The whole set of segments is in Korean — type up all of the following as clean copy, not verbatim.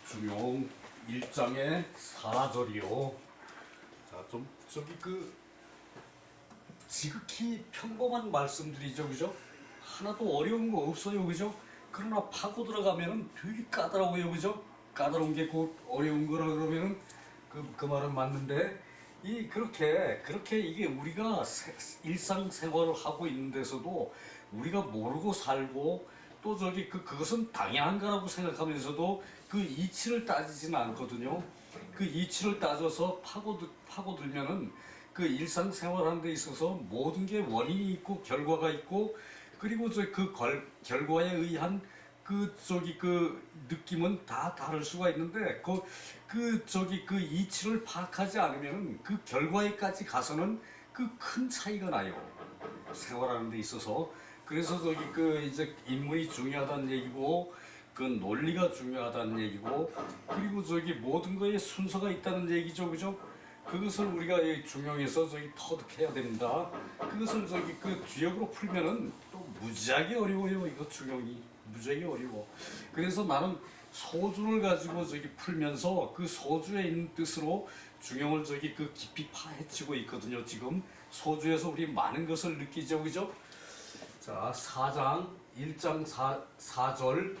중용 1장의 4절이요. 자, 좀 지극히 평범한 말씀들이죠, 그죠? 하나도 어려운 거 없어요, 그죠? 그러나 파고 들어가면은 되게 까다로워요, 그죠? 까다로운 게 곧 어려운 거라 그러면은 그 말은 맞는데, 그렇게 이게 우리가 일상생활을 하고 있는 데서도 우리가 모르고 살고 또 그것은 당연한 거라고 생각하면서도 그 이치를 따지지는 않거든요. 그 이치를 따져서 파고들면은 그 일상생활하는 데 있어서 모든 게 원인이 있고 결과가 있고, 그리고 결과에 의한 그 느낌은 다 다를 수가 있는데, 그 이치를 파악하지 않으면 그 결과에까지 가서는 그 큰 차이가 나요. 생활하는 데 있어서. 그래서 이제 인문이 중요하다는 얘기고, 그 논리가 중요하다는 얘기고, 그리고 모든 거에 순서가 있다는 얘기죠, 그죠? 그것을 우리가 중용해서 터득해야 됩니다. 그것을 그 주역으로 풀면은 또 무지하게 어려워요. 이거 중용이 무지하게 어려워. 그래서 나는 소주를 가지고 풀면서 그 소주에 있는 뜻으로 중용을 그 깊이 파헤치고 있거든요. 지금 소주에서 우리 많은 것을 느끼죠, 그죠? 자, 4장 1장 4절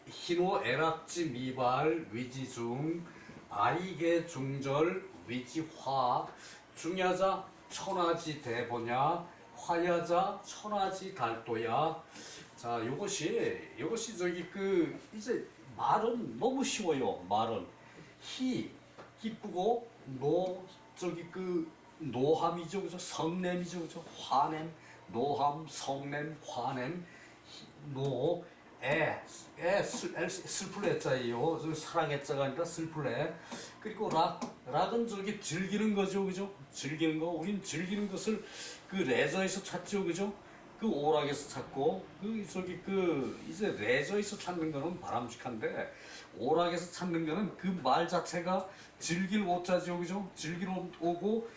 희노애락지 미발 위지중 아이게 중절 위지화 중야자 천하지 대보냐 화야자 천하지 달도야. 자, 요것이 이제 말은 너무 쉬워요. 말은 기쁘고 노함이죠, 그죠? 성냄이죠, 그죠? 화냄, 노함, 성냄, 화냄, 슬플 애자예요. 사랑 애자가 아니라 슬플 애. 그리고 락은 즐기는 거죠, 그죠? 즐기는 거. 우린 즐기는 것을 그 레저에서 찾죠, 그죠? 그 오락에서 찾고, 이제 레저에서 찾는 거는 바람직한데, 오락에서 찾는 거는 그 말 자체가 즐길 오자죠, 그죠? 즐길 오고,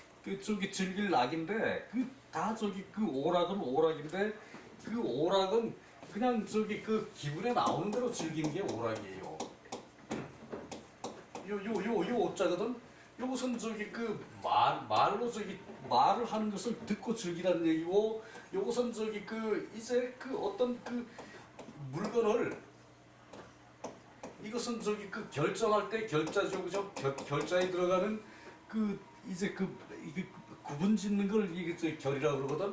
즐길 낙인데, 오락은 오락인데, 그 오락은 그냥 그 기분에 나오는 대로 즐기는 게 오락이에요. 요 오자거든? 요것은 말로 말을 하는 것을 듣고 즐기라는 얘기고, 요것은 이제 어떤 물건을, 이것은 결정할 때 결자죠, 그죠? 결자에 들어가는 이게 구분 짓는 걸 이게 결이라고 그러거든?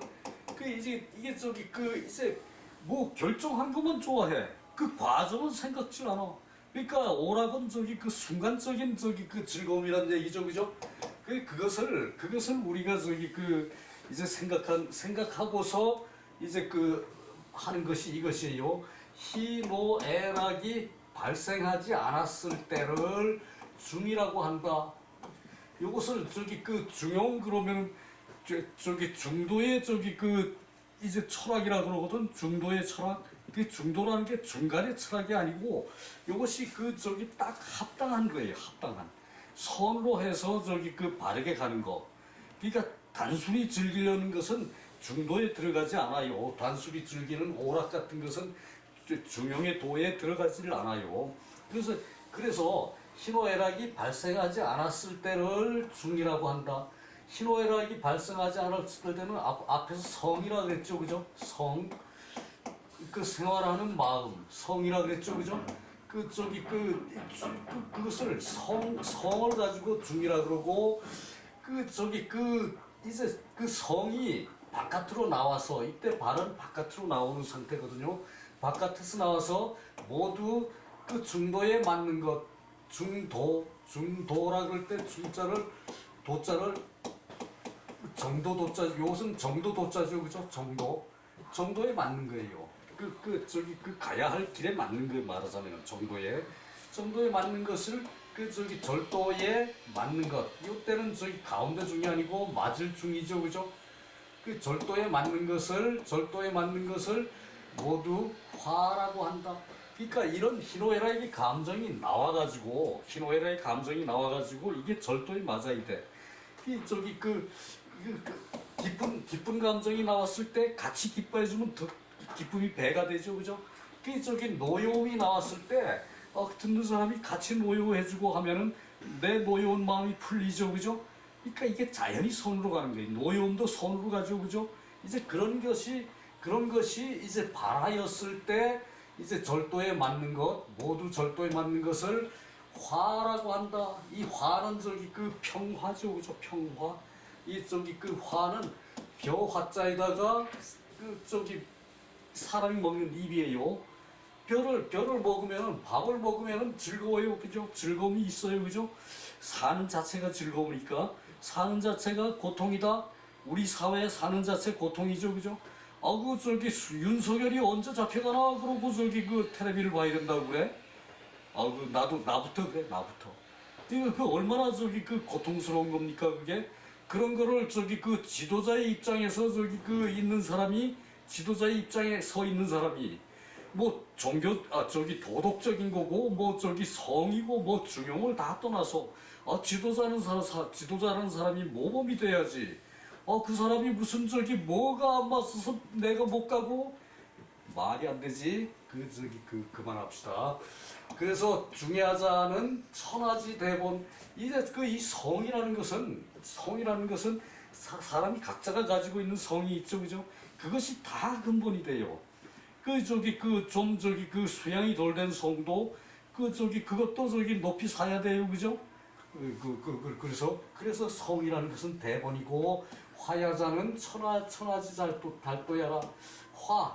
이제 뭐 결정한 것만 좋아해. 그 과정은 생각지 않아. 그러니까 오락은 순간적인 즐거움이란 얘기죠, 그죠? 그것을 우리가 이제 생각하고서 이제 하는 것이 이것이에요. 희노애락이 발생하지 않았을 때를 중이라고 한다. 요것을 중용 그러면은 중도의 이제 철학이라 그러거든. 중도의 철학. 그 중도라는 게 중간의 철학이 아니고, 요것이 딱 합당한 거예요. 합당한. 선으로 해서 바르게 가는 거. 그러니까 단순히 즐기려는 것은 중도에 들어가지 않아요. 단순히 즐기는 오락 같은 것은 중용의 도에 들어가지를 않아요. 그래서 희노애락이 발생하지 않았을 때를 중이라고 한다. 희노애락이 발생하지 않았을 때는 앞에서 성이라 그랬죠, 그죠? 생활하는 마음, 성이라 그랬죠, 그죠? 그것을 성을 가지고 중이라 그러고, 이제 성이 바깥으로 나와서, 이때 발은 바깥으로 나오는 상태거든요. 바깥에서 나와서 모두 중도에 맞는 것, 중도라 그럴 때 도자를 정도 요것은 정도 도자죠, 그죠? 정도에 맞는 거예요. 가야 할 길에 맞는 거 말하자면 정도에 맞는 것을 절도에 맞는 것. 이때는 가운데 중이 아니고 맞을 중이죠, 그죠? 절도에 맞는 것을 모두 화라고 한다. 그러니까 이런 희노애락의 감정이 나와가지고 이게 절도에 맞아야 돼. 기쁜 감정이 나왔을 때 같이 기뻐해주면 더 기쁨이 배가 되죠, 그죠? 그 저기 노여움이 나왔을 때 듣는 사람이 같이 노여워해주고 하면은 내 노여운 마음이 풀리죠, 그죠? 그러니까 이게 자연히 선으로 가는 거예요. 노여움도 선으로 가죠, 그죠? 이제 그런 것이 이제 발하였을 때 이제 절도에 맞는 것, 모두 절도에 맞는 것을 화라고 한다. 이 화는 저기 그 평화죠, 그죠? 평화. 이 저기 그 화는 벼 화자에다가 그 저기 사람이 먹는 입이에요. 벼를 먹으면 밥을 먹으면 즐거워요, 그죠? 즐거움이 있어요, 그죠? 사는 자체가 즐거우니까 사는 자체가 고통이다. 우리 사회에 사는 자체 고통이죠, 그죠? 그 저기 윤석열이 언제 잡혀가나 그러고 저기 그 텔레비를 봐야 된다고 그래? 나부터 그래, 나부터. 이거 그 얼마나 저기 그 고통스러운 겁니까, 그게? 그런 거를 저기 그 지도자의 입장에서 저기 그 있는 사람이 지도자의 입장에 서 있는 사람이 뭐 저기 도덕적인 거고 뭐 저기 성이고 뭐 중용을 다 떠나서 지도자라는 사람이 모범이 돼야지. 그 사람이 무슨 저기 뭐가 안 맞서서 내가 못 가고 말이 안 되지. 그만합시다. 그래서 중요하자는 천하지 대본. 이제 그 이 성이라는 것은 사람이 각자가 가지고 있는 성이 있죠, 그죠? 그것이 다 근본이 돼요. 그 수양이 덜 된 성도 그것도 저기 높이 사야 돼요, 그죠? 그래서 성이라는 것은 대본이고 화야자는 천하지 달도야라. 화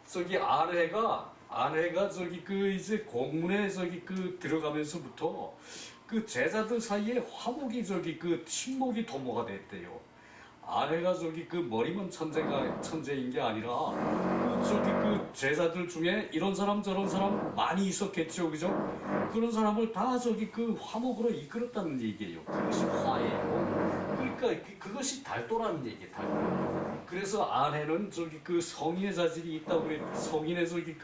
저기 아내가 저기 그 이제 공문에 저기 그 들어가면서부터 그 제자들 사이에 화목이 저기 그 친목이 도모가 됐대요. 아내가 저기 그 머리만 천재인 게 아니라 저기 그 제자들 중에 이런 사람 저런 사람 많이 있었겠죠, 그죠? 그런 사람을 다 저기 그 화목으로 이끌었다는 얘기예요. 그것이 화예요. 그러니까 그것이 달도라는 얘기예요, 달도. 그래서 아내는 저기 그 성인의 자질이 있다고 그랬, 성인의 저기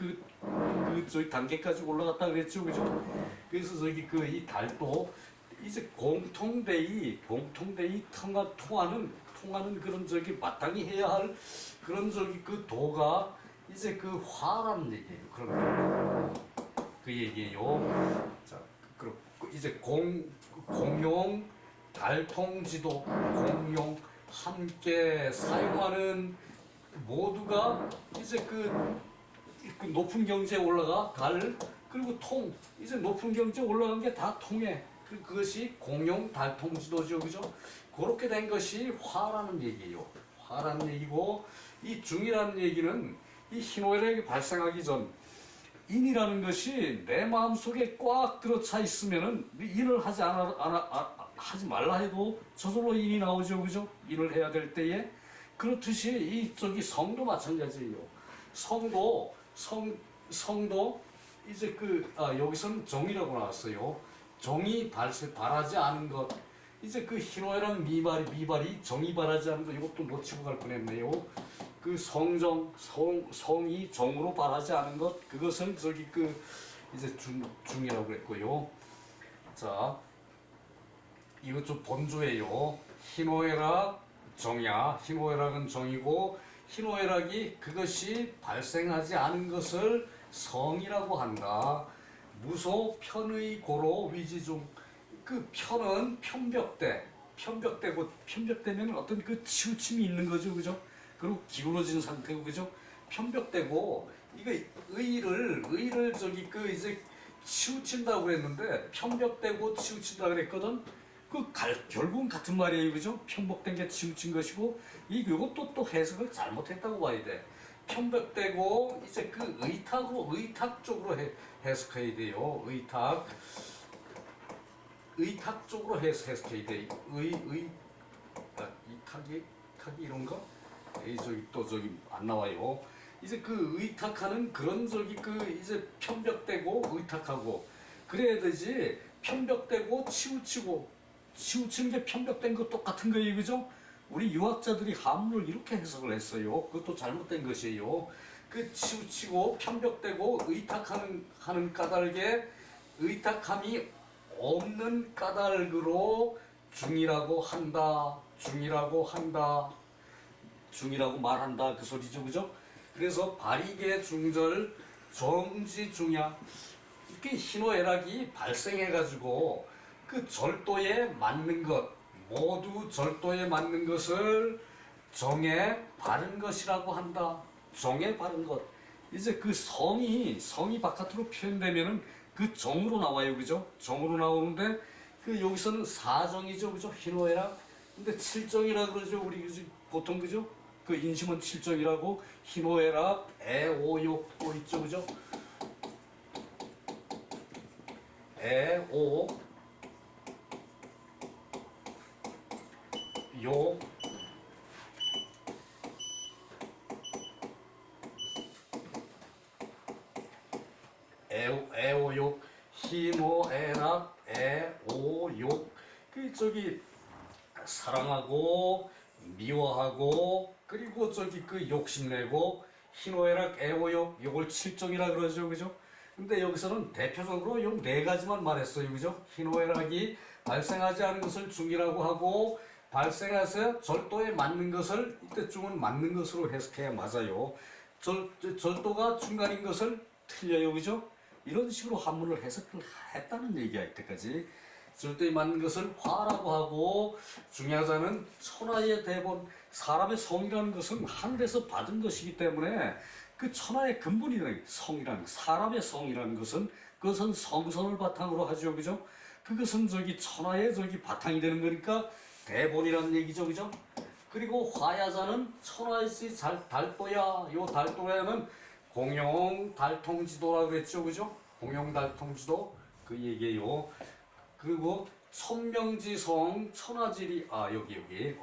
저기 단계까지 올라갔다 그랬죠, 그죠? 그래서 저기 그 이 달도 이제 공통되이 통하는 그런 저기 마땅히 해야 할 그런 저기 그 도가 이제 그 화라는 얘기예요. 그런 그 얘기예요. 자, 그리고 이제 공용 달통지도 공용 함께 사용하는 모두가 이제 그 높은 경지에 올라가 그리고 이제 높은 경지에 올라간 게 다 통해. 그것이 공용 달통지도죠, 그죠? 그렇게 된 것이 화라는 얘기예요. 화라는 얘기고 이 중이라는 얘기는 이 희노애락이 발생하기 전 인이라는 것이 내 마음속에 꽉 들어차 있으면은 인을 하지 말라 해도 저절로 인이 나오죠, 그죠? 인을 해야 될 때에 그렇듯이 이 저기 성도 마찬가지예요. 성도 이제 여기서는 정이라고 나왔어요. 정이 발하지 않은 것. 이제 그 희노애락 미발이 정이 발하지 않은 것, 이것도 놓치고 갈 뻔했네요. 그 성이 정으로 발하지 않은 것, 그것은 저기 이제 중이라고 그랬고요. 자, 이것 좀 본조예요. 희노애락 정이야. 희노애락은 정이고 희노애락이 그것이 발생하지 않은 것을 성이라고 한다. 무소 편의 고로 위지중. 그 편은 편벽되면 어떤 그 치우침이 있는 거죠, 그죠? 그리고 기울어진 상태고, 그죠? 편벽되고 이거 의를 저기 이제 치우친다고 그랬는데 편벽되고 치우친다 그랬거든. 결국은 같은 말이에요, 그죠? 편벽된 게 치우친 것이고 이것도 또 해석을 잘못했다고 봐야 돼. 편벽되고 이제 그 의탁 쪽으로 해석해야 돼요. 의탁 쪽으로 해석해야 돼. 이탁이 이런가? 저기 안 나와요. 이제 그 의탁하는 그런 저기 이제 편벽되고 의탁하고 그래야 되지. 편벽되고 치우치는 게 편벽된 거 똑같은 거예요, 그죠? 우리 유학자들이 한문을 이렇게 해석을 했어요. 그것도 잘못된 것이에요. 그 치우치고 편벽되고 의탁하는 까닭에 의탁함이 없는 까닭으로 중이라고 말한다 그 소리죠, 그죠? 그래서 발이계 중절 정지중야 이렇게 희노애락이 발생해가지고 그 절도에 맞는 것 모두 절도에 맞는 것을 정에 바른 것이라고 한다. 정에 바른 것. 이제 그 성이 바깥으로 표현되면은 그 정으로 나와요, 그죠? 정으로 나오는데 그 여기서는 사정이죠, 그죠? 희노애락. 근데 칠정이라 그러죠, 우리 보통 그죠? 그 인심은 칠정이라고 희노애락, 애오욕 또 있죠, 그죠? 애오 욕 애오욕 희노애락 애오욕 그 저기 사랑하고 미워하고 그리고 저기 그 욕심내고 희노애락 애오욕 요걸 칠정이라 그러죠, 그죠? 근데 여기서는 대표적으로 요 네 가지만 말했어요, 그죠? 희노애락이 발생하지 않은 것을 중이라고 하고 발생해서 절도에 맞는 것을 이때 중은 맞는 것으로 해석해야 맞아요. 절도가 중간인 것을 틀려요, 그죠? 이런 식으로 한문을 해석을 했다는 얘기야 이때까지. 절도에 맞는 것을 화라고 하고 중야자는 천하의 대본 사람의 성이라는 것은 하늘에서 받은 것이기 때문에 그 천하의 근본이라는 성이라는 사람의 성이라는 것은 그것은 성선을 바탕으로 하죠, 그죠? 그것은 저기 천하의 저기 바탕이 되는 거니까 대본이라는 얘기죠, 그죠? 그리고 화야자는 천하의 달도야. 요 달도야는 공용 달통지도라 그랬죠, 그죠? 공용 달통지도 그 얘기예요. 그리고 천명지성 천하지리 여기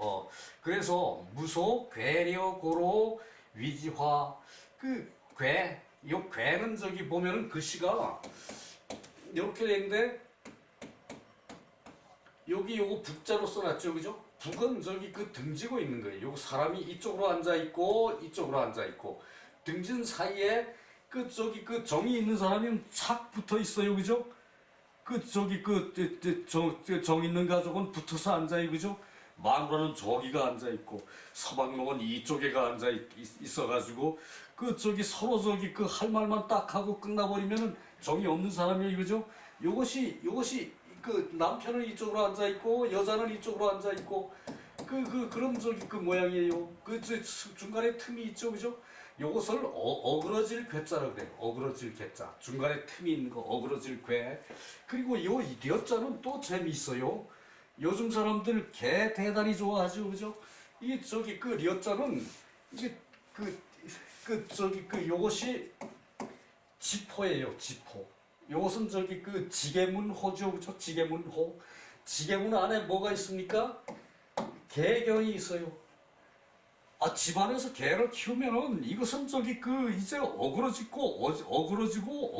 그래서 무소 괴려 고로 위지화 요 괴는 저기 보면은 글씨가 이렇게 되는데 여기 요거 북자로 써놨죠, 그죠? 북은 저기 그 등지고 있는 거예요. 요거 사람이 이쪽으로 앉아 있고 이쪽으로 앉아 있고 등진 사이에 그 저기 그 정이 있는 사람이 착 붙어 있어요, 그죠? 그 저기 정 있는 가족은 붙어서 앉아요, 그죠? 마누라는 저기가 앉아 있고 서방놈은 이쪽에가 앉아 있어가지고 그 저기 서로 저기 그 할 말만 딱 하고 끝나버리면은 정이 없는 사람이에요, 그죠? 요것이 그 남편은 이쪽으로 앉아 있고 여자는 이쪽으로 앉아 있고 그런 저기 그 모양이에요. 그 중간에 틈이 있죠, 그죠? 요것을 어그러질 괴자라고 그래요. 어그러질 괴자. 중간에 틈이 있는 거 어그러질 괴. 그리고 요 려자는 또 재미있어요. 요즘 사람들 개 대단히 좋아하죠, 그죠? 이 저기 그 려자는 이게 저기 요것이 지포예요, 지포. 요것은 저기 그 지게문호죠, 그죠? 지게문호. 지게문 안에 뭐가 있습니까? 개경이 있어요. 집안에서 개를 키우면은 이것은 저기 그 이제 어그러지고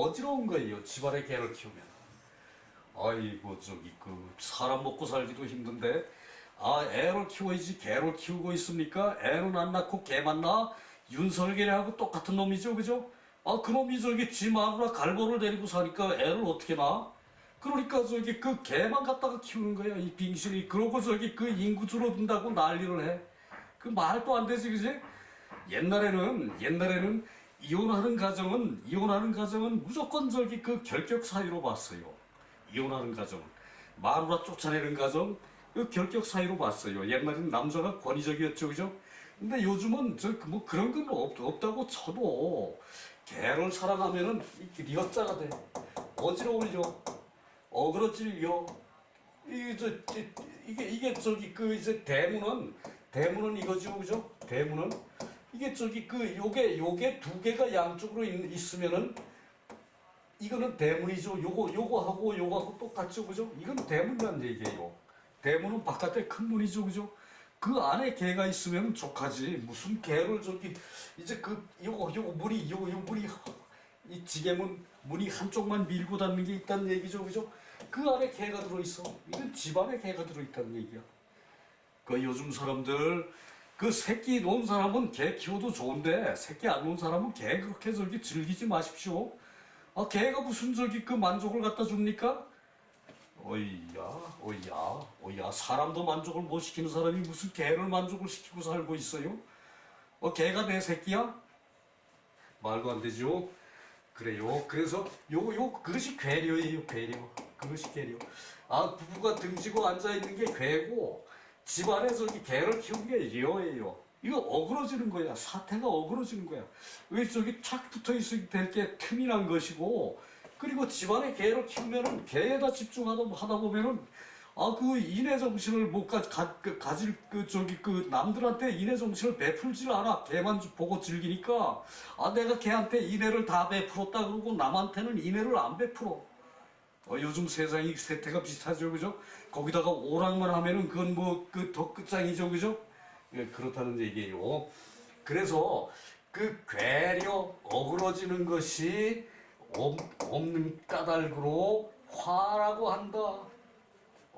어지러운 거예요. 집안에 개를 키우면. 아이고 저기 그 사람 먹고 살기도 힘든데 애를 키워야지 개를 키우고 있습니까? 애는 안 낳고 개만 낳아? 윤설계하고 똑같은 놈이죠, 그죠? 그놈이 저기 지 마누라 갈보를 데리고 사니까 애를 어떻게 낳아? 그러니까 저기 그 개만 갖다가 키우는 거야, 이 빙신이. 그러고 저기 그 인구 줄어든다고 난리를 해. 그 말도 안 되지, 그지? 옛날에는 이혼하는 가정은 무조건 저기 그 결격 사유로 봤어요. 이혼하는 가정은 마누라 쫓아내는 가정 그 결격 사유로 봤어요. 옛날에는 남자가 권위적이었죠, 그죠? 근데 요즘은 뭐 그런 건 없다고 쳐도 개를 사랑하면은 리어자가 돼. 어지러울려, 어그러질려. 이게 저기 그 이제 대문은 이거죠, 그죠? 대문은 이게 저기 그 요게 두 개가 양쪽으로 있으면은 이거는 대문이죠. 요거하고 요거하고 똑같죠, 그죠? 이건 대문이라는 얘기예요. 대문은 바깥에 큰 문이죠, 그죠? 그 안에 개가 있으면 족하지. 무슨 개를 저기 이제 요거 문이 이 지게문 문이 한쪽만 밀고 닫는 게 있다는 얘기죠, 그죠? 그 안에 개가 들어있어. 이건 집안에 개가 들어있다는 얘기야. 그 요즘 사람들 그 새끼 놓은 사람은 개 키워도 좋은데 새끼 안 놓은 사람은 개 그렇게 저기 즐기지 마십시오. 개가 무슨 저기 그 만족을 갖다 줍니까? 어이야. 사람도 만족을 못 시키는 사람이 무슨 개를 만족을 시키고 살고 있어요? 개가 내 새끼야? 말도 안 되죠. 그래요. 그래서 그것이 괴료예요. 괴료. 그것이 괴료. 아, 부부가 등지고 앉아 있는 게 괴고 집안에 저기 개를 키우는 게 려예요. 이거 어그러지는 거야. 사태가 어그러지는 거야. 왜 저기 착 붙어 있을 게 틈이 난 것이고, 그리고 집안에 개를 키우면은 개에다 집중하다 보면은 그 인내 정신을 못 가질 저기 남들한테 인내 정신을 베풀질 않아. 개만 보고 즐기니까 내가 걔한테 인내를 다 베풀었다 그러고 남한테는 인내를 안 베풀어. 요즘 세상이 세태가 비슷하죠, 그죠? 거기다가 오락만 하면은 그건 뭐 더 끝장이죠, 그죠? 예, 그렇다는 얘기예요. 그래서 그 괴려 어그러지는 것이 없는 까닭으로 화라고 한다.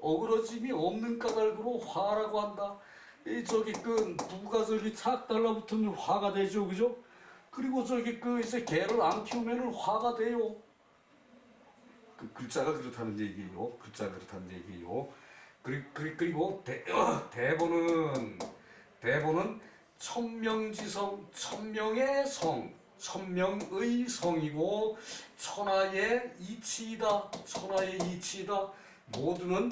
어그러짐이 없는 까닭으로 화라고 한다. 이 저기 부부가 저기 착 달라붙으면 화가 되죠, 그죠? 그리고 저기 이제 개를 안 키우면은 화가 돼요. 글자가 그렇다는 얘기예요. 글자가 그렇다는 얘기예요. 그리고 대본은 천명지성, 천명의 성, 천명의 성이고 천하의 이치이다. 천하의 이치이다. 모두는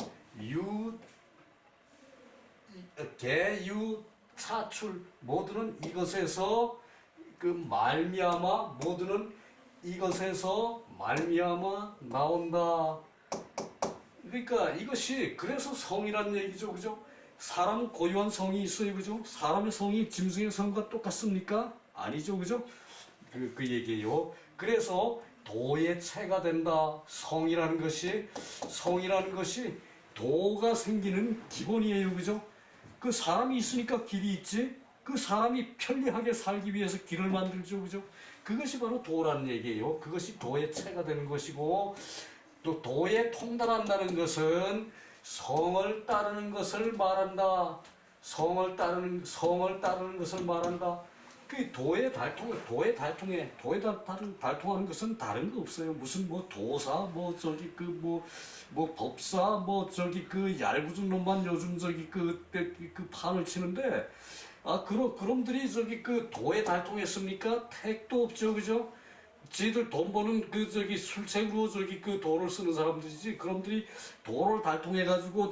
개유 차출, 모두는 이것에서 말미암아, 모두는 이것에서 말미암아 나온다. 그러니까 이것이 그래서 성이라는 얘기죠, 그죠? 사람은 고유한 성이 있어요, 그죠? 사람의 성이 짐승의 성과 똑같습니까? 아니죠, 그죠? 그 얘기예요. 그래서 도의 체가 된다. 성이라는 것이 도가 생기는 기본이에요, 그죠? 그 사람이 있으니까 길이 있지. 그 사람이 편리하게 살기 위해서 길을 만들죠, 그죠? 그것이 바로 도라는 얘기예요. 그것이 도의 체가 되는 것이고, 또 도에 통달한다는 것은 성을 따르는 것을 말한다. 성을 따르는 것을 말한다. 그 도에 달통하는 것은 다른 거 없어요. 무슨 뭐 도사, 뭐 저기 뭐 법사, 뭐 저기 얄궂은 놈만 요즘 저기 판을 치는데, 그놈들이 저기 도에 달통했습니까? 택도 없죠, 그죠? 지들 돈 버는 술책으로 도를 쓰는 사람들이지. 그놈들이 도를 달통해 가지고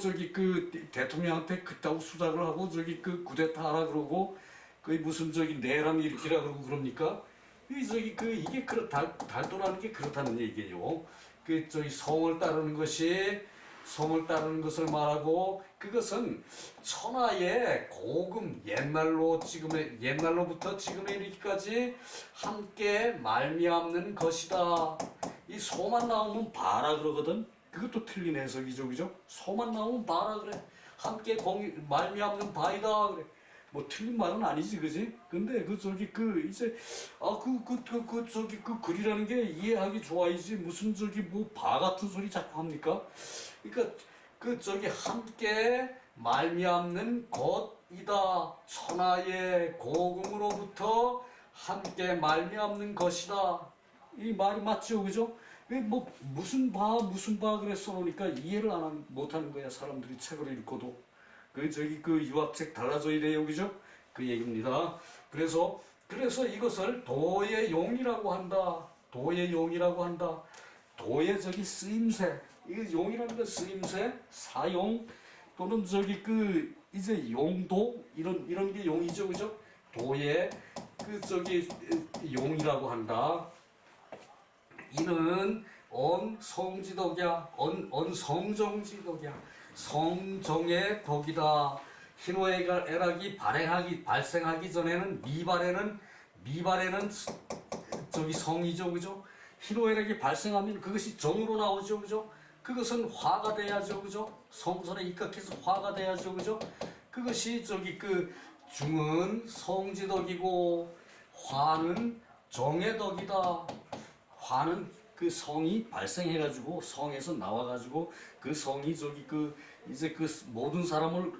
대통령한테 그따구 수작을 하고 쿠데타 하라 그러고 무슨 내란 일으키라 그러고 그럽니까? 이게 달도라는 게 그렇다는 얘기예요. 성을 따르는 것을 말하고, 그것은 천하의 고금, 옛날로부터 지금에 이르기까지 함께 말미암는 것이다. 이 소만 나오면 바라 그러거든. 그것도 틀린 해석이죠, 그죠? 소만 나오면 바라 그래. 함께 말미암는 바이다 그래. 뭐 틀린 말은 아니지, 그지? 근데 글이라는 게 이해하기 좋아야지. 무슨 뭐 바 같은 소리 자꾸 합니까? 그러니까 함께 말미암는 것이다. 천하의 고금으로부터 함께 말미암는 것이다. 이 말이 맞죠, 그죠? 뭐 무슨 바 그래 써놓으니까 이해를 못하는 거야, 사람들이 책을 읽고도. 유학책 달라져 이래요, 그죠? 그 얘기입니다. 그래서 이것을 도의 용이라고 한다. 도의 용이라고 한다. 도의 쓰임새. 이 용이라는 건 쓰임새, 사용, 또는 이제 용도, 이런 게 용이죠, 그죠? 도의 용이라고 한다. 이는 성지덕이야. 성정지덕이야. 성정의 덕이다. 희노애락이 발생하기 전에는 미발에는 성이죠, 그죠? 희노애락이 발생하면 그것이 정으로 나오죠, 그죠? 그것은 화가 돼야죠, 그죠? 성선에 입각해서 화가 돼야죠, 그죠? 그것이 중은 성지덕이고 화는 정의 덕이다. 화는 성이 발생해가지고 성에서 나와가지고 성이 이제 모든 사람을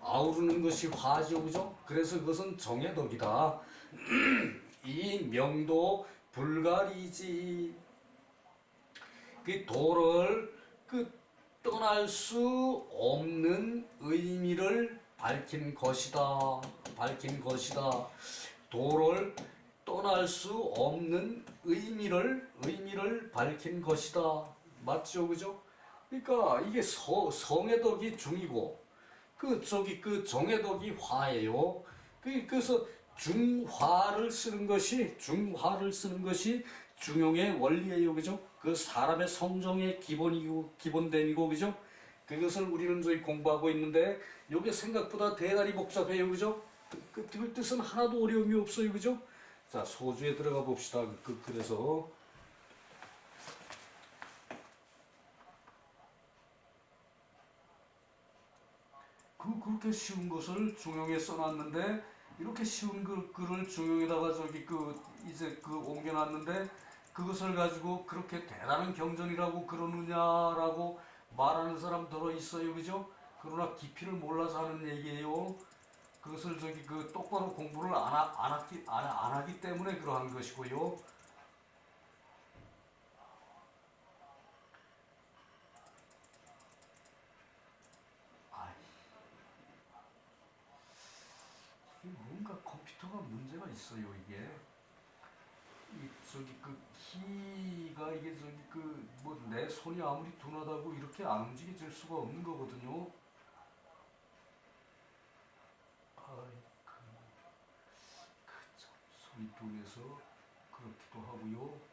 아우르는 것이 화죠, 그죠? 그래서 그것은 정의 덕이다. 이 명도 불가리지. 도를 떠날 수 없는 의미를 밝힌 것이다. 떠날 수 없는 의미를 밝힌 것이다. 맞죠, 그죠? 그러니까 이게 성의 덕이 중이고 그 정의 덕이 화예요. 그래서 중화를 쓰는 것이 중용의 원리예요, 그죠? 그 사람의 성정의 기본됨이고, 그죠? 그것을 우리는 저희 공부하고 있는데 이게 생각보다 대단히 복잡해요, 그죠? 그 뜻은 하나도 어려움이 없어요, 그죠? 자, 소주에 들어가 봅시다. 그래서 그렇게 쉬운 것을 중용에 써놨는데 이렇게 쉬운 글을 중용에다가 이제 옮겨놨는데 그것을 가지고 그렇게 대단한 경전이라고 그러느냐라고 말하는 사람 들어 있어요, 그죠? 그러나 깊이를 몰라서 하는 얘기예요. 그것을 똑바로 공부를 안 하기 때문에 그러한 것이고요. 아이, 뭔가 컴퓨터가 문제가 있어요, 이게. 키가 이게 뭐 내 손이 아무리 둔하다고 이렇게 안 움직여질 수가 없는 거거든요. 아이, 참, 손이 둔해서 그렇기도 하고요.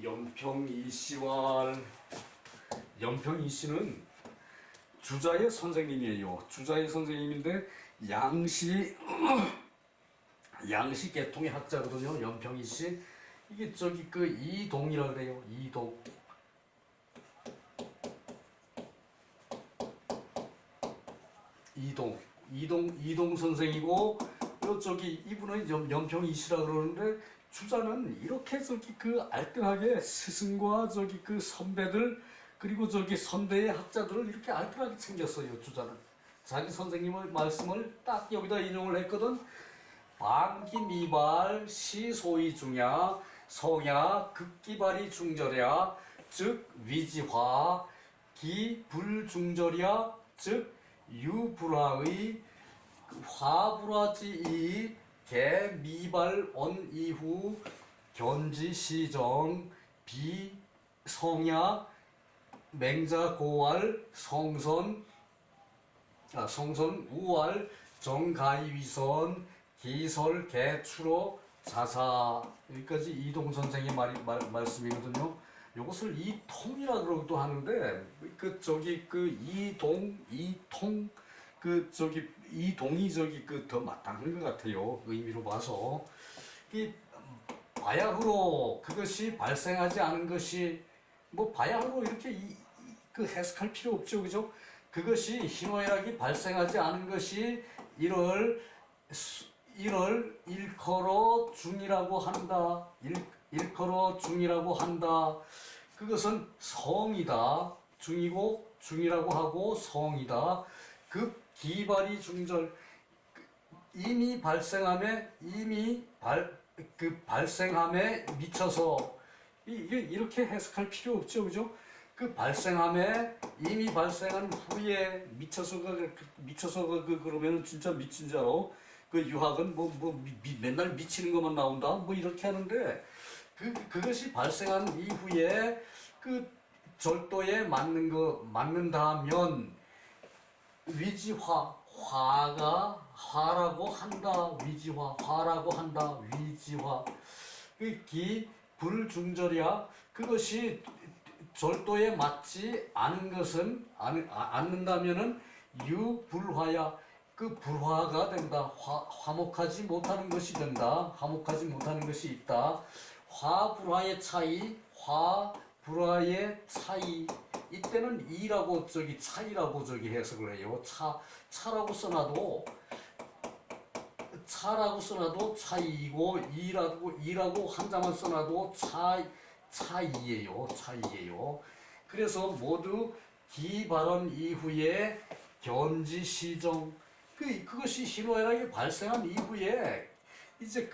연평이 씨와 연평이 씨는 주자의 선생님이에요. 주자의 선생님인데 양시 계통의 학자거든요. 연평이 씨. 이게 이동이라 그래요. 이동 선생이고 이분은 연평이 씨라 그러는데 주자는 이렇게 알뜰하게 스승과 선배들 그리고 선대의 학자들을 이렇게 알뜰하게 챙겼어요. 주자는 자기 선생님의 말씀을 딱 여기다 인용을 했거든. 반기미발 시소위 중야 성야 극기발이 중절야 즉 위지화 기불중절야 즉 유불화의 화불화지이 개미발 언 이후 견지시정 비성야 맹자고활 성선 우활 정가위선 기설 개추로 자사. 여기까지 이동 선생의 말씀이거든요. 이것을 이통이라 그러기도 하는데 이통 이동이 더 마땅한 것 같아요. 의미로 봐서. 이 바야흐로 그것이 발생하지 않은 것이 뭐 바야흐로 이렇게 해석할 필요 없죠, 그죠? 그것이 희노애락이 발생하지 않은 것이 이를 일컬어 중이라고 한다. 일컬어 중이라고 한다. 그것은 성이다. 중이고 중이라고 하고 성이다. 기발이 중절. 이미 발생함에 발생함에 미쳐서 이렇게 해석할 필요 없죠, 그죠? 발생함에 이미 발생한 후에 미쳐서가 그러면은 진짜 미친 줄 알아. 유학은 맨날 미치는 것만 나온다. 뭐 이렇게 하는데 그것이 발생한 이후에 절도에 맞는다면 화라고 한다. 화라고 한다. 불중절이야. 그것이 절도에 맞지 않은 것은 않는다면은 유불화야. 불화가 된다. 화목하지 못하는 것이 된다. 화목하지 못하는 것이 있다. 화불화의 차이. 이때는 이라고 차이라고 해석을 해요. 차라고 써놔도 차이이고 이라고 한자만 써놔도 차이예요. 그래서 모두 기발언 이후에 견지시정. 그것이 희노애락이 발생한 이후에 이제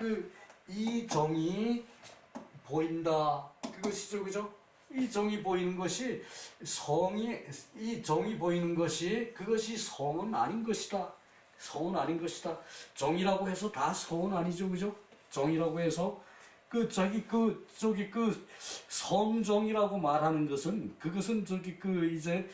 이정이 보인다. 그것이죠, 그죠? 이 정이 보이는 것이 성이 이 정이 보이는 것이 그것이 성은 아닌 것이다. 성은 아닌 것이다. 정이라고 해서 다 성은 아니죠, 그죠? 정이라고 해서 저기 그 성정이라고 말하는 것은 그것은 저기 그 이제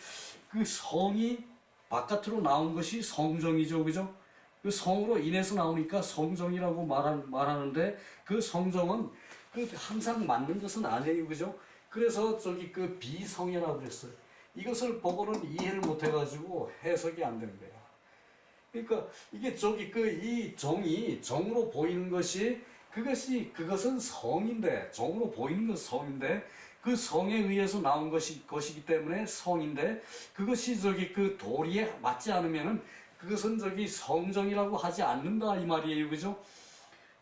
그 성이 바깥으로 나온 것이 성정이죠, 그죠? 그 성으로 인해서 나오니까 성정이라고 말하는데 그 성정은 그 항상 맞는 것은 아니에요, 그죠? 그래서 저기 그 비성이라고 그랬어요. 이것을 보고는 이해를 못 해가지고 해석이 안 되는 거예요. 그러니까 이게 저기 그 이 정이 정으로 보이는 것이 그것은 성인데 정으로 보이는 것은 성인데 그 성에 의해서 나온 것이기 때문에 성인데 그것이 저기 그 도리에 맞지 않으면은 그것은 저기 성정이라고 하지 않는다 이 말이에요, 그죠?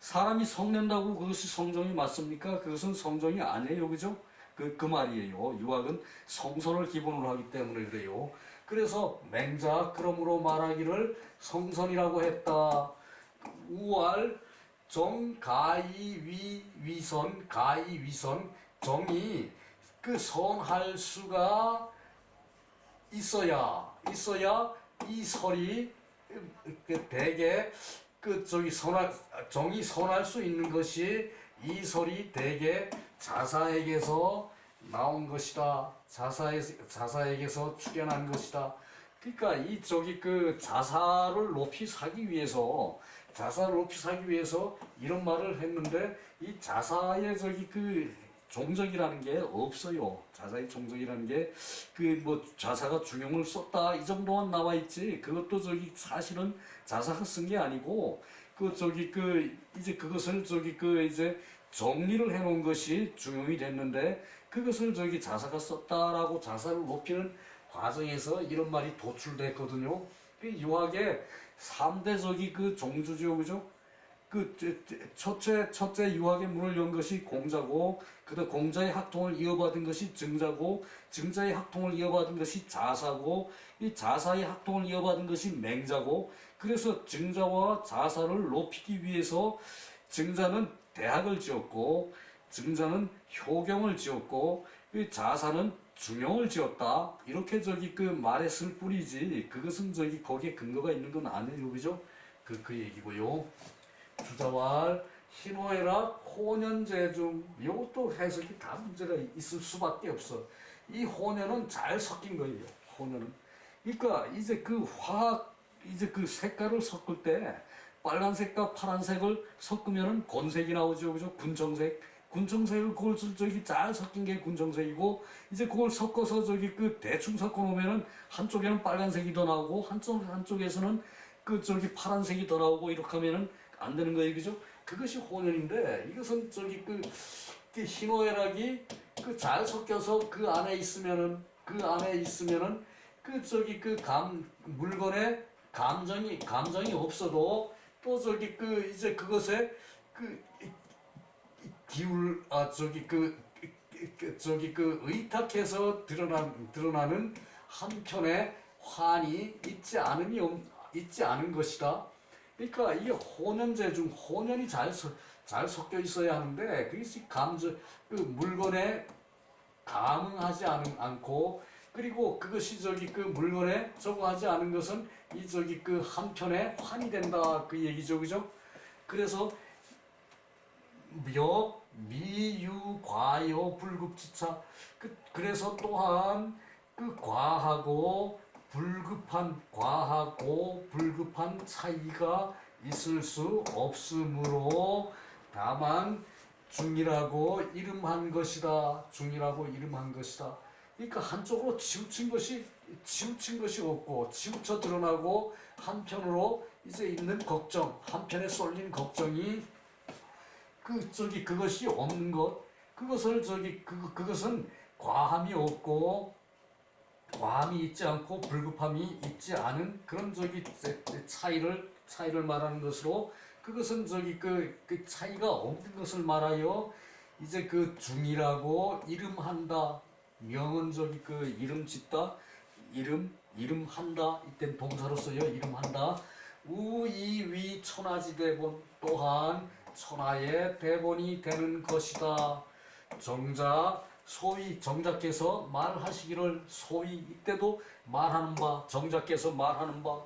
사람이 성낸다고 그것이 성정이 맞습니까? 그것은 성정이 아니에요, 그죠? 그 말이에요. 유학은 성선을 기본으로 하기 때문에 그래요. 그래서 맹자 그러므로 말하기를 성선이라고 했다. 우알 정 가이 위선 가이 위선 정이 그 선할 수가 있어야 이 설이 대개 그 저기 정이 선할 수 있는 것이 이 설이 대개 자사에게서 나온 것이다. 자사에게서 출현한 것이다. 그러니까 이 저기 그 자사를 높이 사기 위해서 이런 말을 했는데 이 자사의 저기 그 종적이라는 게 없어요. 자사의 종적이라는 게 그 뭐 자사가 중용을 썼다 이 정도만 나와 있지. 그것도 저기 사실은 자사가 쓴 게 아니고 그 저기 그 이제 그것을 저기 그 이제 정리를 해놓은 것이 중용이 됐는데 그것을 저기 자사가 썼다라고 자사를 높이는 과정에서 이런 말이 도출됐거든요. 그 유학의 3대 저기 그 종주죠, 그죠? 그 첫째 유학의 문을 연 것이 공자고 그다음 공자의 학통을 이어받은 것이 증자고 증자의 학통을 이어받은 것이 자사고 이 자사의 학통을 이어받은 것이 맹자고 그래서 증자와 자사를 높이기 위해서 증자는 대학을 지었고 증자는 효경을 지었고 이 자사는 중용을 지었다 이렇게 저기 그 말했을 뿐이지 그것은 저기 거기에 근거가 있는 건 아니에요, 그죠? 그 얘기고요. 주자왈 희노애락 혼연재중 이것도 해석이 다 문제가 있을 수밖에 없어. 이 혼연은 잘 섞인 거예요. 혼연은 그러니까 이제 그 화학 이제 그 색깔을 섞을 때 빨간색과 파란색을 섞으면은 곤색이 나오죠, 그죠? 군청색을 그걸 저기 잘 섞인 게 군청색이고 이제 그걸 섞어서 저기 그 대충 섞어 놓으면은 한쪽에는 빨간색이 더 나오고 한쪽에서는 그 저기 파란색이 더 나오고 이렇게 하면은 안 되는 거예요, 그죠? 그것이 혼연인데 이것은 저기 그 희노애락이 그 잘 섞여서 그 안에 있으면은 그 저기 그 물건에 감정이 없어도 또 저기 그 이제 그것에 그 저기 저기 그 의탁해서 드러나는 한편의 환이 있지 않은 것이다. 그러니까 이게 혼연재중 혼연이 잘 섞여 있어야 하는데 그것이 그 물건에 감응하지 않고 그리고 그것이 저기 그 물건에 저거하지 않은 것은 이 저기 그 한편에 환이 된다 그 얘기죠, 그죠? 그래서 미유 과요 불급지차 그래서 또한 그 과하고 불급한 차이가 있을 수 없으므로 다만 중이라고 이름한 것이다. 그러니까 한쪽으로 치우친 것이 없고 치우쳐 드러나고 한편으로 이제 있는 걱정, 한편에 쏠린 걱정이 그것이 없는 것, 그것은 과함이 없고 과함이 있지 않고 불급함이 있지 않은 그런 차이를 말하는 것으로 그것은 그 차이가 없는 것을 말하여 이제 그 중이라고 이름한다. 명은 그 이름 짓다. 이름한다. 이땐 동사로 써요. 이름한다. 우이위 천하지 대본 또한 천하의 대본이 되는 것이다. 정자 소위 정자께서 말하시기를 소위 이때도 말하는 바 정자께서 말하는 바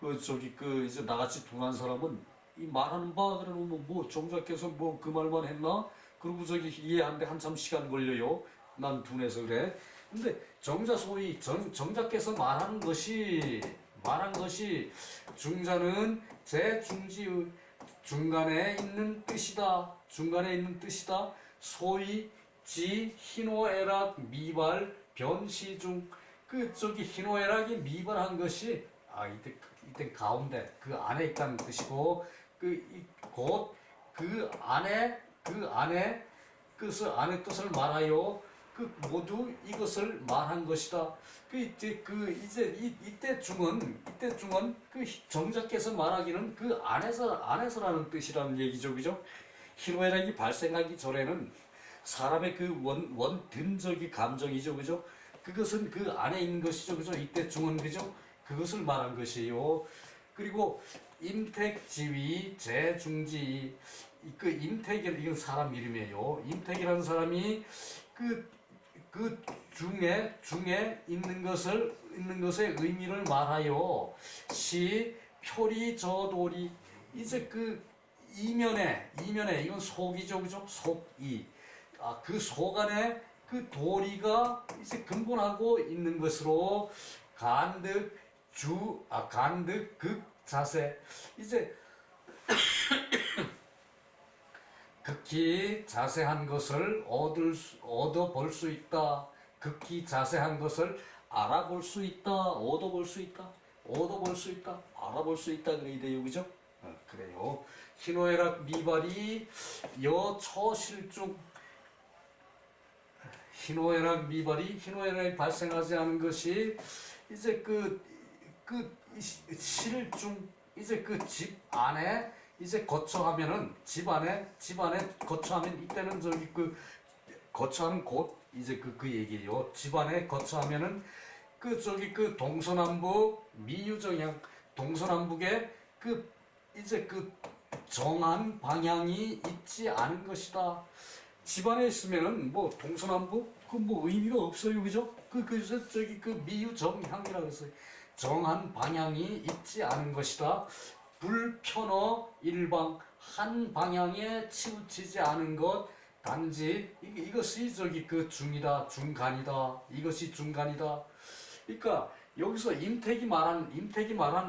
그 저기 그 이제 나같이 둔한 사람은 이 말하는 바 그러면 뭐 정자께서 뭐 그 말만 했나 그리고 저기 이해하는데 한참 시간 걸려요. 난 둔해서 그래. 근데 정자 소위 정자께서 말한 것이 중자는 제중지의 중간에 있는 뜻이다. 중간에 있는 뜻이다. 소위 지 희노애락 미발 변시중 그 저기 희노애락이 미발한 것이 이때 가운데 그 안에 있다는 뜻이고 곧 그 안에 뜻을 안의 뜻을 말하여 그 모두 이것을 말한 것이다. 이때 중은 그 정자께서 말하기는 그 안에서라는 뜻이라는 얘기죠, 그죠? 희노애락이 발생하기 전에는 사람의 그 원근적인 감정이죠, 그죠? 그것은 그 안에 있는 것이죠, 그죠? 이때 중은 그죠? 그것을 말한 것이에요. 그리고 임택지위 제중지 그 임택이 이건 사람 이름이에요. 임택이라는 사람이 그 중에 있는 것의 의미를 말하여 시 표리 저돌이 이제 그 이면에 이건 속이죠, 그죠? 속이 그 속 안에 그 도리가 이제 근본하고 있는 것으로 간득 극 자세 이제 극히 자세한 것을 얻어볼 수 있다. 극히 자세한 것을 알아볼 수 있다. 얻어볼 수 있다. 알아볼 수 있다. 그래야 돼요, 그죠? 그래요. 희노애락 미발이 여처실중 희노애락이 발생하지 않은 것이 이제 그 실중 이제 그 집 안에 이제 거처하면은 집 안에 거처하면 이때는 저기 그 거처하는 곳 이제 그 얘기예요. 집 안에 거처하면은 그 저기 그 동서남북 미유정향 동서남북에 그 이제 그 정한 방향이 있지 않은 것이다. 집안에 있으면은 뭐 동서남북 그 뭐 의미가 없어요, 그죠? 그래서 저기 그 미유정향이라고 했어요. 정한 방향이 있지 않은 것이다. 불편어 일방 한 방향에 치우치지 않은 것 단지 이것이 저기 그 중이다 중간이다 이것이 중간이다. 그러니까 여기서 임택이 말한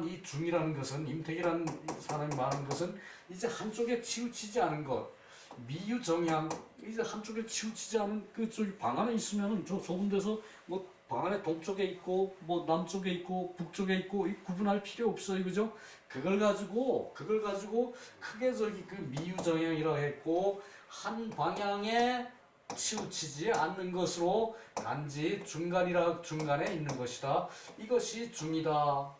이 중이라는 것은 임택이라는 사람이 말한 것은 이제 한쪽에 치우치지 않은 것 미유정향 이제 한쪽에 치우치지 않은 그 저기 방 안에 있으면은 저 좁은 데서 뭐 방 안에 동쪽에 있고 뭐 남쪽에 있고 북쪽에 있고 구분할 필요 없어요, 그죠? 그걸 가지고 크게 저기 그 미유정향이라 했고 한 방향에 치우치지 않는 것으로 단지 중간에 있는 것이다. 이것이 중이다.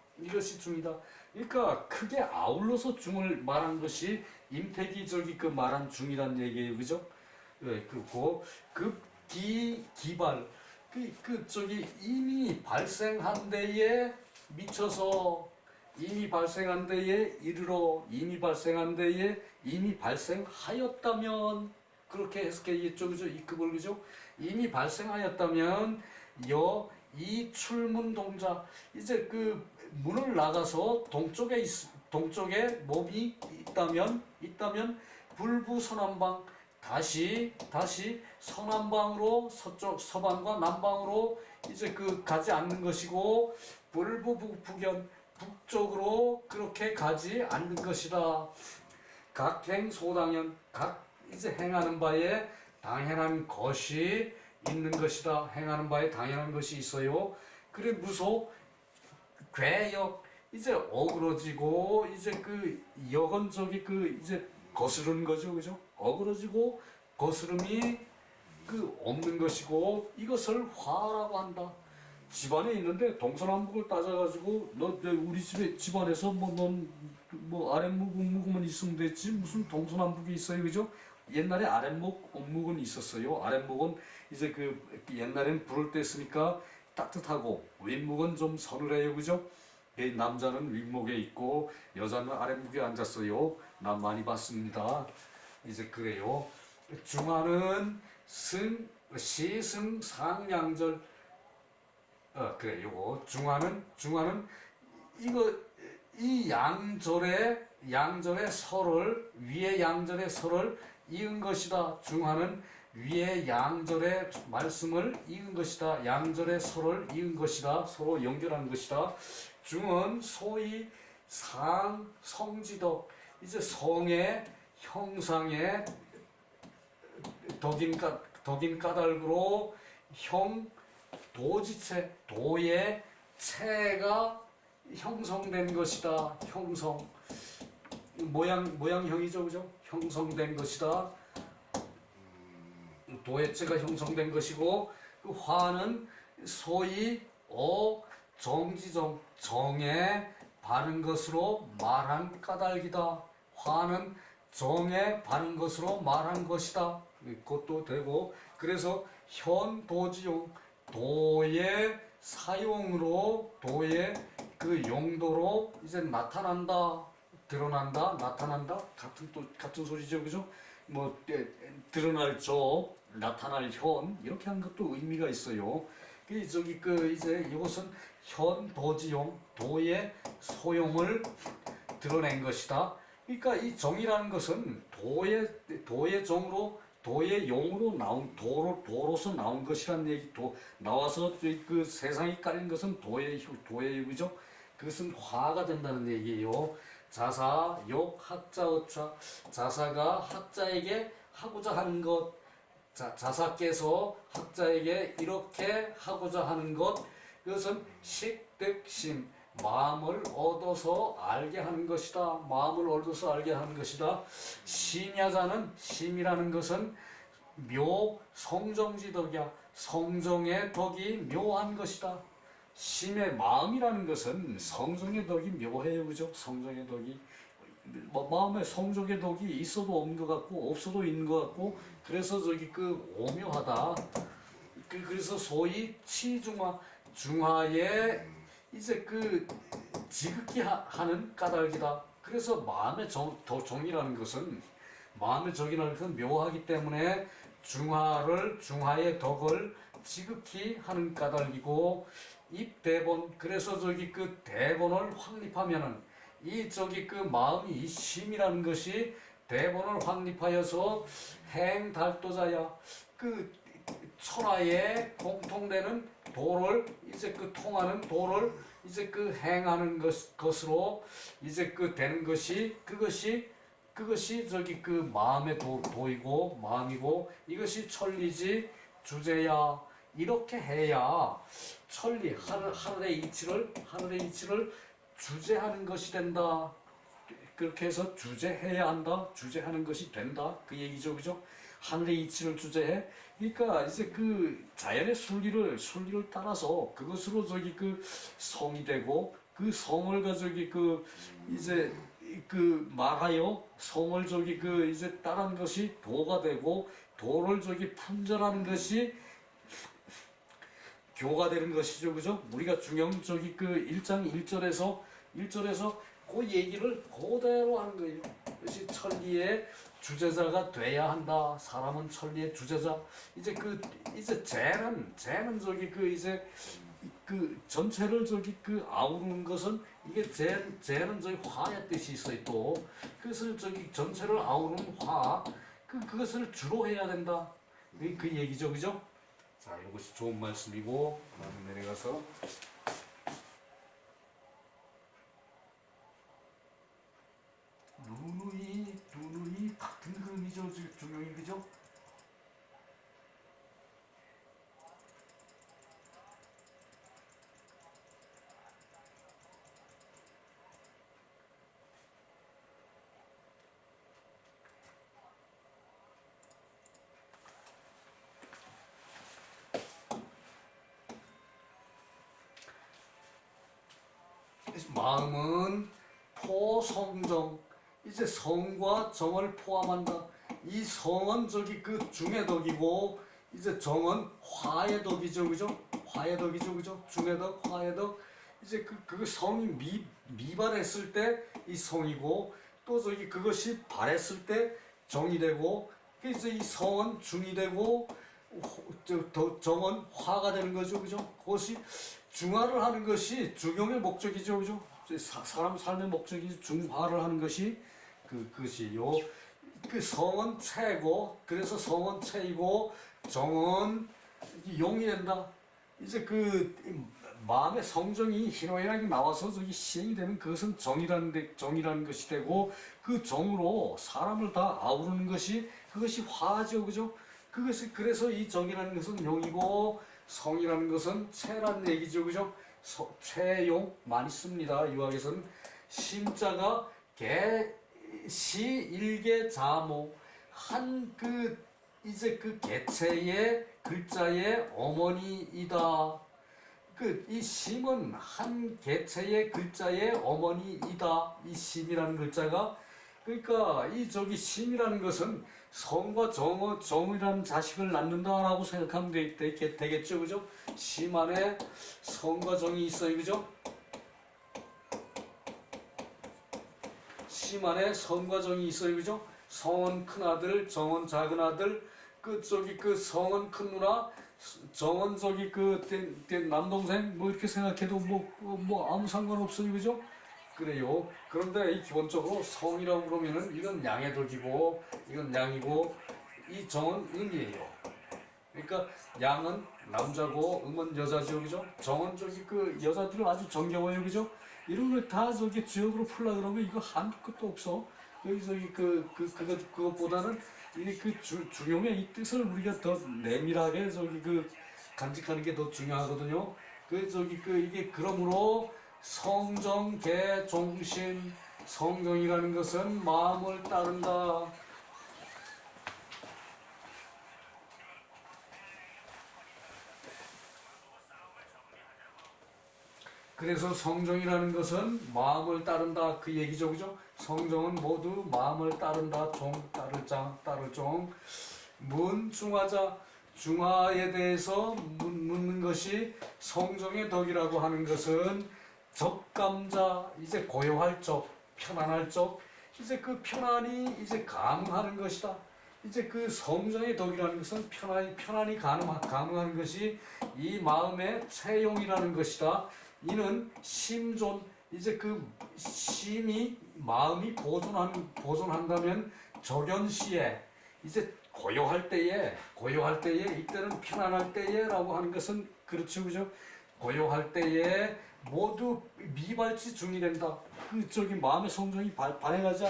그러니까 크게 아울러서 중을 말한 것이 임택이 저기 그 말한 중이란 얘기예요, 그죠? 네, 그리고 기발 저기 이미 발생한 데에 미쳐서 이미 발생한 데에 이르러 이미 발생하였다면 그렇게 해석했죠, 그죠? 이 급을 그죠? 이미 발생하였다면 이 출문 동자 이제 그 문을 나가서 동쪽에 몸이 있다면 불부 서남방 다시 서남방으로 서방과 남방으로 이제 그 가지 않는 것이고 불부 북견 북쪽으로 그렇게 가지 않는 것이다. 각행 소당연 각 이제 행하는 바에 당연한 것이 있는 것이다. 행하는 바에 당연한 것이 있어요. 그래 무소 괴역 이제 어그러지고 이제 그 역은 저기 그 이제 거스르는 거죠, 그죠? 어그러지고 거스름이 그 없는 것이고 이것을 화라고 한다. 집안에 있는데 동서남북을 따져가지고 너 우리 집안에서 뭐 아랫목 음목은 있으면 됐지 무슨 동서남북이 있어요, 그죠? 옛날에 아랫목 음목은 있었어요. 아랫목은 이제 그 옛날엔 불을 뗐으니까 따뜻하고 윗목은 좀 서늘해요, 그죠? 남자는 윗목에 있고 여자는 아랫목에 앉았어요. 난 많이 봤습니다. 이제 그래요. 중하는 시승상양절. 그래, 요거 중화는 이거 이 양절의 설을 위에 양절의 설을 이은 것이다. 중화는 위에 양절의 말씀을 이은 것이다. 양절의 설을 이은 것이다. 서로 연결한 것이다. 중은 소위 성지덕, 이제 성의 형상의 덕인 까닭으로 형 도지체, 도의 체가 형성된 것이다. 형성, 모양형이죠, 그죠? 형성된 것이다. 도의체가 형성된 것이고, 그 화는 소위 정지정, 정에 바른 것으로 말한 까닭이다. 화는 정에 바른 것으로 말한 것이다. 그것도 되고, 그래서 현도지용, 도의 사용으로, 도의 그 용도로 이제 나타난다, 드러난다, 나타난다, 같은 소리죠, 그죠? 뭐 드러날 적, 나타날 현, 이렇게 한 것도 의미가 있어요. 이제 이것은 현도지용, 도의 소용을 드러낸 것이다. 그러니까 이 정이라는 것은 도의 정으로, 도의 용으로 나온, 도로서 나온 것이란 얘기. 나와서 그 세상이 깔린 것은 도의 그죠? 그것은 화가 된다는 얘기예요. 자사, 욕, 학자, 어차. 자사가 학자에게 하고자 하는 것, 자사께서 학자에게 이렇게 하고자 하는 것, 그것은 식득심, 마음을 얻어서 알게 하는 것이다. 마음을 얻어서 알게 하는 것이다. 심야자는, 심이라는 것은 성정지덕이야. 성정의 덕이 묘한 것이다. 심의 마음이라는 것은 성정의 덕이 묘해요, 그죠? 성정의 덕이 마음에 성정의 덕이 있어도 없는 것 같고 없어도 있는 것 같고, 그래서 오묘하다. 그래서 소위 중화의 이제 지극히 하는 까닭이다. 그래서 마음의 정이라는 것은, 마음의 정이라는 것은 묘하기 때문에 중화의 덕을 지극히 하는 까닭이고, 입대본, 그래서 대본을 확립하면은 마음이, 이 심이라는 것이 대본을 확립하여서 행달도자야. 천하에 공통되는 도를, 이제 통하는 도를 이제 행하는 것으로 이제 되는 것이, 그것이 마음의 도이고 마음이고, 이것이 천리지 주제야. 이렇게 해야 천리, 하늘의 이치를 주제하는 것이 된다. 그렇게 해서 주제해야 한다. 주제하는 것이 된다. 그 얘기죠, 그죠? 하늘의 이치를 주제해. 그러니까 이제 자연의 순리를 따라서 그것으로 성이 되고, 그 성을 가지고 이제 말하여 성을 이제 따르는 것이 도가 되고, 도를 품절하는 것이 교가 되는 것이죠, 그죠? 우리가 중형 1장 1절에서 그 얘기를 그대로 하는 거예요. 그것이 천리의 주제자가 돼야 한다. 사람은 천리의 주제자. 이제 쟤는 이제 전체를 아우르는 것은, 이게 쟤는 화의 뜻이 있어요. 또 그것을 전체를 아우르는 화, 그것을 주로 해야 된다. 그 얘기죠, 그죠? 자, 이것이 좋은 말씀이고, 다음에 내려가서 누누이 같은 그림이죠, 중용이, 그죠? 마음은 포성정, 이제 성과 정을 포함한다. 이 성은 중의 덕이고, 이제 정은 화의 덕이죠, 그죠? 화의 덕이죠, 그죠? 중의 덕, 화의 덕. 이제 성이 미발했을 때 이 성이고, 또 그것이 발했을 때 정이 되고, 그래서 이 성은 중이 되고, 정은 화가 되는 거죠, 그죠? 그것이 중화를 하는 것이 중용의 목적이죠, 그죠? 사람 삶의 목적이 중화를 하는 것이 그것이요. 그 성은 체고, 그래서 성은 체이고 정은 용이 된다. 이제 마음의 성정이 희노애락이 나와서 저기 시행이 되면 그것은 정이라는 것이 되고, 그 정으로 사람을 다 아우르는 것이 그것이 화죠, 그죠? 그것이 그래서 이 정이라는 것은 용이고 성이라는 것은 체라는 얘기죠, 그죠? 체용 많이 씁니다. 유학에서는 심자가 개시일개자모 한 이제 개체의 글자의 어머니이다. 이 심은 한 개체의 글자의 어머니이다. 이 심이라는 글자가, 그러니까 이 심이라는 것은 성과 정이라는 자식을 낳는다라고 생각하면 되겠죠, 그죠? 심 안에 성과 정이 있어요, 그죠? 심 안에 성과 정이 있어요, 그죠? 성은 큰 아들, 정은 작은 아들, 성은 큰 누나, 정은 남동생, 뭐 이렇게 생각해도 뭐 아무 상관없어요, 그죠? 그래요. 그런데 기본적으로 성이라고 그러면은 이건 양의 덕이고, 이건 양이고, 이 정은 음이에요. 그러니까 양은 남자고 음은 여자죠, 그죠? 정은 여자들은 아주 정겨워요, 그죠? 이런 걸 다 주역으로 풀라 그러면 이거 한도 끝도 없어. 여기 그것보다는 중용의 이 뜻을 우리가 더 내밀하게 간직하는 게 더 중요하거든요. 이게 그러므로 성정 개종신, 성정이라는 것은 마음을 따른다. 그래서 성정이라는 것은 마음을 따른다 그 얘기죠, 그죠? 성정은 모두 마음을 따른다. 종 따를 종. 문중화자, 중화에 대해서 묻는 것이 성정의 덕이라고 하는 것은 적감자, 이제 고요할 적, 편안할 적, 이제 편안이 이제 가능하는 것이다. 이제 성정의 덕이라는 것은 편안이 가능하는 것이 이 마음의 채용이라는 것이다. 이는 심존, 이제 심이 마음이 보존한다면 적연시에, 이제 고요할 때에 이때는 편안할 때에라고 하는 것은 그렇죠, 그죠? 고요할 때에 모두 미발치 중이 된다. 마음의 성정이 발생하지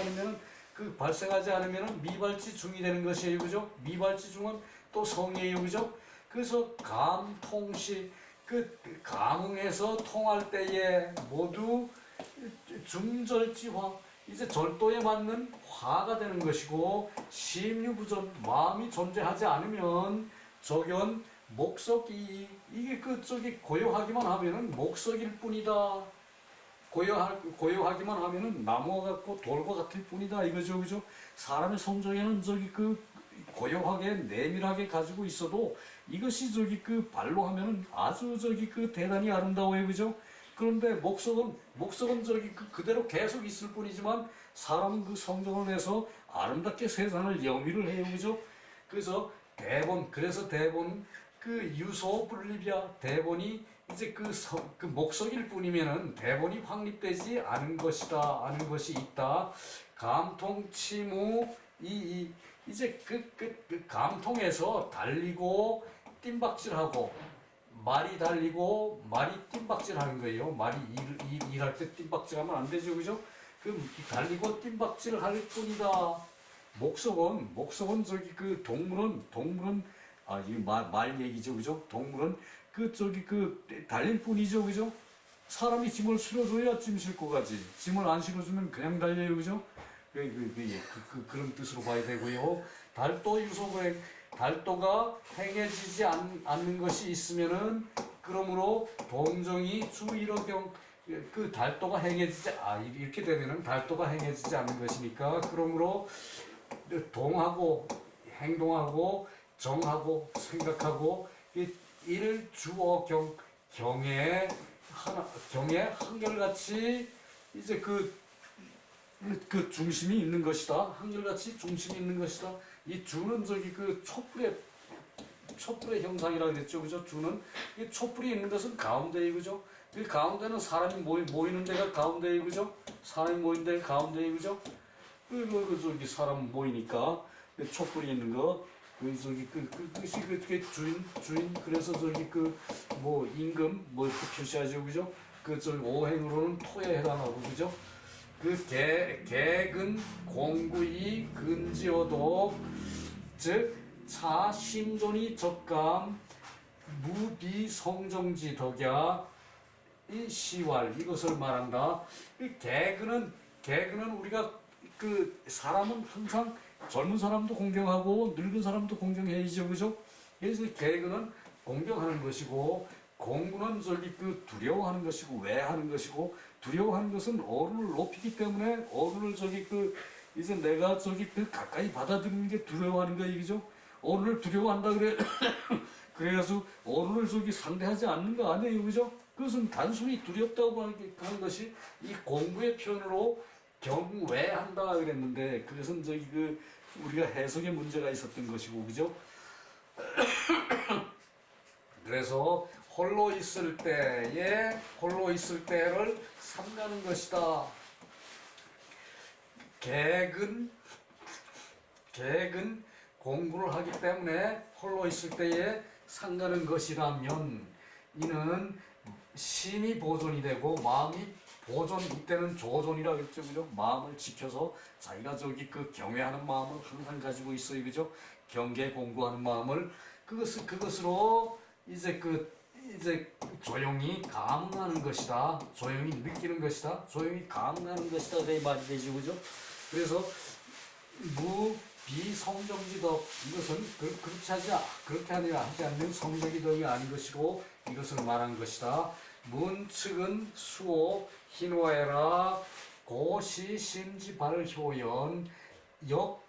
않으면 미발치 중이 되는 것이에요, 그죠? 미발치 중은 또 성이에요, 그죠? 그래서 감통시, 감흥에서 통할 때에 모두 중절지화, 이제 절도에 맞는 화가 되는 것이고, 심유부전, 마음이 존재하지 않으면 적연 목석이, 이게 고요하기만 하면은 목석일 뿐이다. 고요하기만 하면은 나무와 같고 돌과 같을 뿐이다, 이거죠, 그죠? 사람의 성정에는 고요하게 내밀하게 가지고 있어도 이것이 발로 하면은 아주 대단히 아름다워요, 그죠? 그런데 목석은 그대로 계속 있을 뿐이지만 사람은 성정을 내서 아름답게 세상을 영위를 해요, 그죠? 그래서 대본 유소 분립이야. 대본이 이제 목석일 뿐이면은 대본이 확립되지 않은 것이 있다. 감통 치무 이제 감통에서 달리고 뜀박질하고, 말이 달리고 말이 뜀박질하는 거예요. 말이 일할 때 뜀박질하면 안 되죠, 그죠? 달리고 뜀박질을 할 뿐이다. 목석은 동물은 이거 말 얘기죠, 그죠? 동물은 달릴 뿐이죠, 그죠? 사람이 짐을 실어줘야 짐 싣고 가지. 짐을 안 실어주면 그냥 달려요, 그죠? 그런 뜻으로 봐야 되고요. 달도 유소거행, 달도가 행해지지 않는 것이 있으면은, 그러므로 동정이 주일어경, 달도가 이렇게 되면은 달도가 행해지지 않는 것이니까, 그러므로 동하고 행동하고 정하고 생각하고 일주어경, 경에 한결같이 이제 중심이 있는 것이다. 한결같이 중심이 있는 것이다. 이 주는 촛불에 촛불의 형상이라고 그랬죠, 그죠? 주는 이 촛불이 있는 것은 가운데에, 그죠? 이 가운데는 사람이 모이는 데가 가운데에, 그죠? 사람이 모이는 데가 가운데에, 그죠? 저기 사람 모이니까 그 촛불이 있는 거, 저기 그것이 주인 그래서 저기 뭐 임금 뭐 표시하죠, 그죠? 저기 오행으로는 토에 해당하고, 그죠? 개근 공구이 근지어도 즉 차심존이 적감 무비성정지 덕야 이 시왈 이것을 말한다. 이 개근은 우리가 사람은 항상 젊은 사람도 공경하고 늙은 사람도 공경해야죠, 그죠? 그래서 개근은 공경하는 것이고 공구는 저기 두려워하는 것이고 왜하는 것이고 두려워하는 것은 어른을 높이기 때문에 어른을 저기 이제 내가 저기 가까이 받아들이는 게 두려워하는 거예요, 그죠? 어른을 두려워한다 그래. 그래가지고 어른을 저기 상대하지 않는 거 아니에요, 그죠? 그것은 단순히 두렵다고 하는 것이 이 공부의 표현으로 경외한다 그랬는데 그것은 저기 우리가 해석에 문제가 있었던 것이고, 그죠? 그래서 홀로 있을 때를 삼가는 것이다. 객은 공부를 하기 때문에 홀로 있을 때에 삼가는 것이라면 이는 심이 보존이 되고 마음이 보존, 이때는 조존이라 그랬죠, 그죠? 마음을 지켜서 자기가 저기 경외하는 마음을 항상 가지고 있어요, 그죠? 경계 공부하는 마음을 그것으로 이제 조용히 감응하는 것이다. 조용히 느끼는 것이다. 조용히 감응하는 것이다. 내 말이 되죠, 그죠? 그래서 비성정지덕 이것은 그렇게 하지 않는 성적이 덕이 아닌 것이고 이것을 말한 것이다. 문측은 수호 희노해라 고시 심지발 효연 역